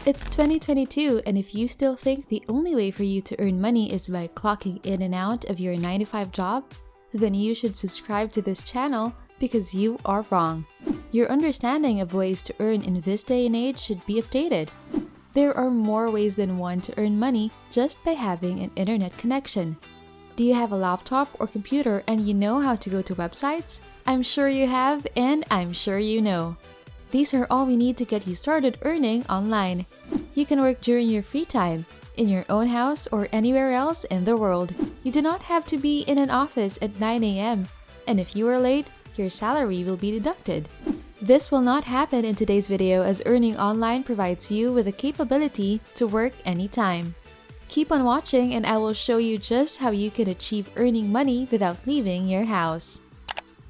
It's 2022, and if you still think the only way for you to earn money is by clocking in and out of your 9-to-5 job, then you should subscribe to this channel because you are wrong. Your understanding of ways to earn in this day and age should be updated. There are more ways than one to earn money just by having an internet connection. Do you have a laptop or computer and you know how to go to websites? I'm sure you have, and I'm sure you know. These are all we need to get you started earning online. You can work during your free time, in your own house or anywhere else in the world. You do not have to be in an office at 9 a.m. And if you are late, your salary will be deducted. This will not happen in today's video, as earning online provides you with the capability to work anytime. Keep on watching and I will show you just how you can achieve earning money without leaving your house.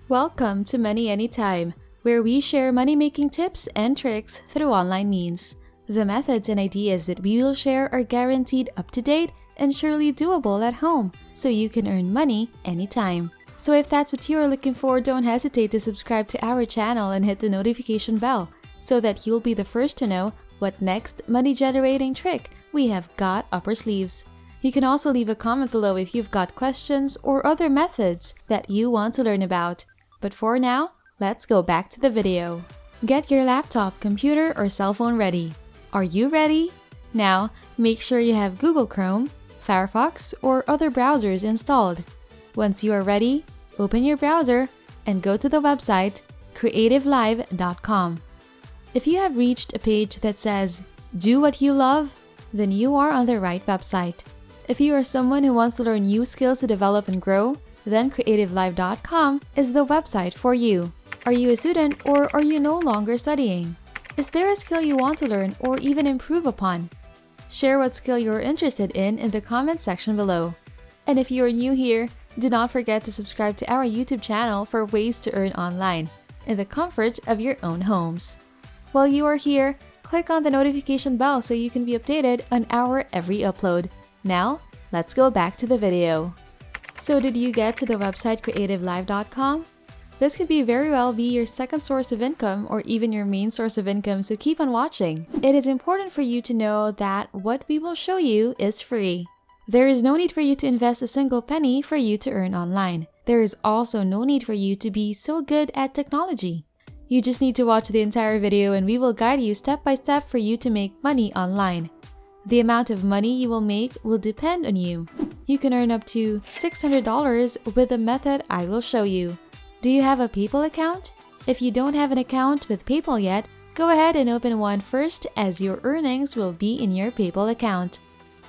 Welcome to Money Anytime, where we share money-making tips and tricks through online means. The methods and ideas that we will share are guaranteed up-to-date and surely doable at home, so you can earn money anytime. So if that's what you are looking for, don't hesitate to subscribe to our channel and hit the notification bell so that you'll be the first to know what next money-generating trick we have got up our sleeves. You can also leave a comment below if you've got questions or other methods that you want to learn about. But for now, let's go back to the video. Get your laptop, computer, or cell phone ready. Are you ready? Now, make sure you have Google Chrome, Firefox, or other browsers installed. Once you are ready, open your browser and go to the website CreativeLive.com. If you have reached a page that says, "Do what you love," then you are on the right website. If you are someone who wants to learn new skills to develop and grow, then CreativeLive.com is the website for you. Are you a student or are you no longer studying? Is there a skill you want to learn or even improve upon? Share what skill you're interested in the comment section below. And if you are new here, do not forget to subscribe to our YouTube channel for ways to earn online in the comfort of your own homes. While you are here, click on the notification bell so you can be updated on our every upload. Now, let's go back to the video. So did you get to the website CreativeLive.com? This could very well be your second source of income or even your main source of income, so keep on watching. It is important for you to know that what we will show you is free. There is no need for you to invest a single penny for you to earn online. There is also no need for you to be so good at technology. You just need to watch the entire video and we will guide you step by step for you to make money online. The amount of money you will make will depend on you. You can earn up to $600 with the method I will show you. Do you have a PayPal account? If you don't have an account with PayPal yet, go ahead and open one first, as your earnings will be in your PayPal account.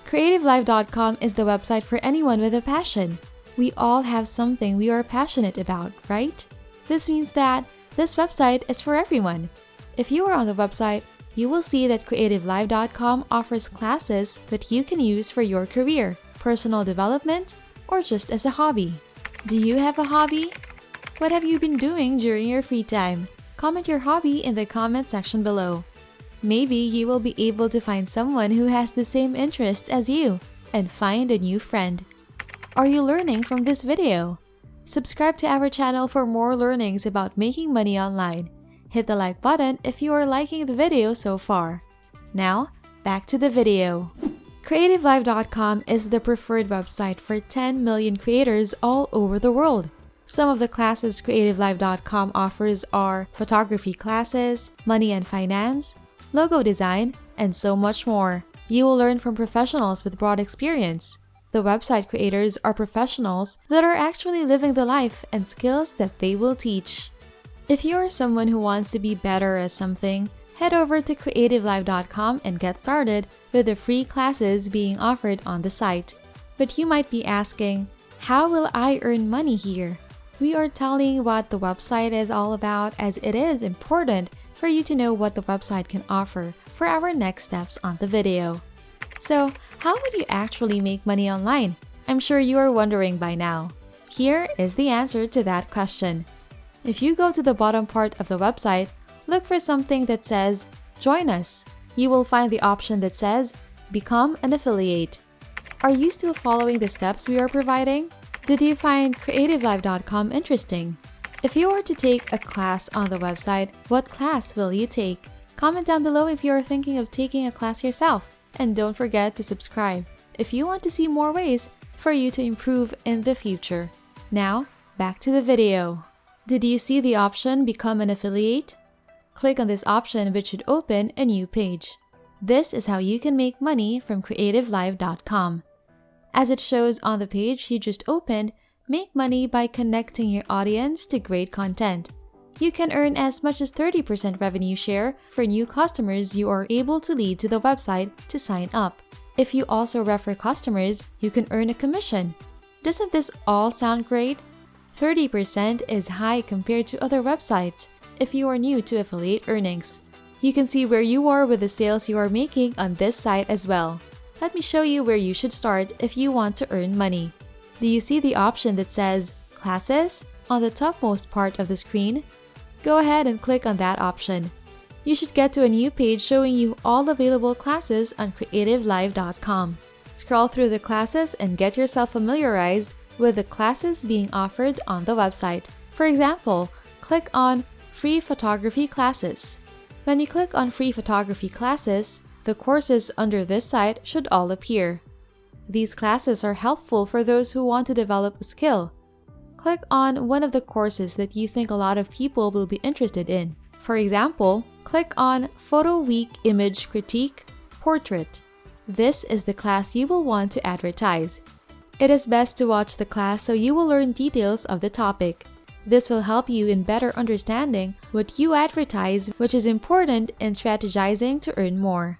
CreativeLive.com is the website for anyone with a passion. We all have something we are passionate about, right? This means that this website is for everyone. If you are on the website, you will see that CreativeLive.com offers classes that you can use for your career, personal development, or just as a hobby. Do you have a hobby? What have you been doing during your free time? Comment your hobby in the comment section below. Maybe you will be able to find someone who has the same interests as you and find a new friend. Are you learning from this video? Subscribe to our channel for more learnings about making money online. Hit the like button if you are liking the video so far. Now, back to the video. CreativeLive.com is the preferred website for 10 million creators all over the world. Some of the classes CreativeLive.com offers are photography classes, money and finance, logo design, and so much more. You will learn from professionals with broad experience. The website creators are professionals that are actually living the life and skills that they will teach. If you are someone who wants to be better at something, head over to CreativeLive.com and get started with the free classes being offered on the site. But you might be asking, how will I earn money here? We are telling what the website is all about, as it is important for you to know what the website can offer for our next steps on the video. So, how would you actually make money online? I'm sure you are wondering by now. Here is the answer to that question. If you go to the bottom part of the website, look for something that says, "Join us." You will find the option that says, "Become an affiliate." Are you still following the steps we are providing? Did you find CreativeLive.com interesting? If you were to take a class on the website, what class will you take? Comment down below if you are thinking of taking a class yourself. And don't forget to subscribe if you want to see more ways for you to improve in the future. Now, back to the video. Did you see the option Become an Affiliate? Click on this option, which should open a new page. This is how you can make money from CreativeLive.com. As it shows on the page you just opened, make money by connecting your audience to great content. You can earn as much as 30% revenue share for new customers you are able to lead to the website to sign up. If you also refer customers, you can earn a commission. Doesn't this all sound great? 30% is high compared to other websites if you are new to affiliate earnings. You can see where you are with the sales you are making on this site as well. Let me show you where you should start if you want to earn money. Do you see the option that says Classes on the topmost part of the screen? Go ahead and click on that option. You should get to a new page showing you all available classes on CreativeLive.com. Scroll through the classes and get yourself familiarized with the classes being offered on the website. For example, click on Free Photography Classes. When you click on Free Photography Classes, the courses under this site should all appear. These classes are helpful for those who want to develop a skill. Click on one of the courses that you think a lot of people will be interested in. For example, click on Photo Week Image Critique Portrait. This is the class you will want to advertise. It is best to watch the class so you will learn details of the topic. This will help you in better understanding what you advertise, which is important in strategizing to earn more.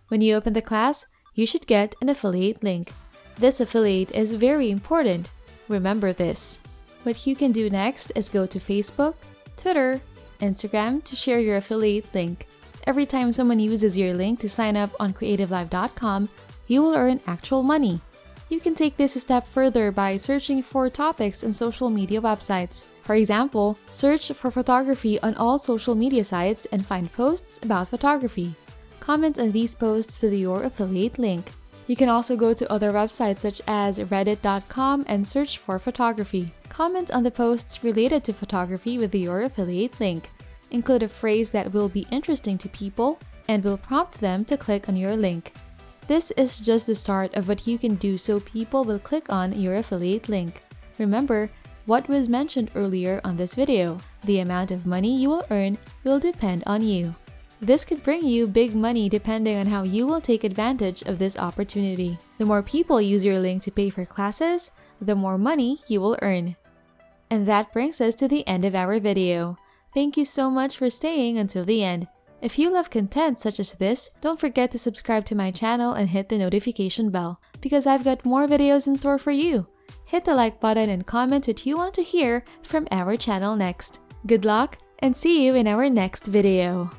When you open the class, you should get an affiliate link. This affiliate is very important. Remember this. What you can do next is go to Facebook, Twitter, Instagram to share your affiliate link. Every time someone uses your link to sign up on CreativeLive.com, you will earn actual money. You can take this a step further by searching for topics on social media websites. For example, search for photography on all social media sites and find posts about photography. Comment on these posts with your affiliate link. You can also go to other websites such as reddit.com and search for photography. Comment on the posts related to photography with your affiliate link. Include a phrase that will be interesting to people and will prompt them to click on your link. This is just the start of what you can do so people will click on your affiliate link. Remember, what was mentioned earlier on this video, the amount of money you will earn will depend on you. This could bring you big money depending on how you will take advantage of this opportunity. The more people use your link to pay for classes, the more money you will earn. And that brings us to the end of our video. Thank you so much for staying until the end. If you love content such as this, don't forget to subscribe to my channel and hit the notification bell because I've got more videos in store for you. Hit the like button and comment what you want to hear from our channel next. Good luck and see you in our next video.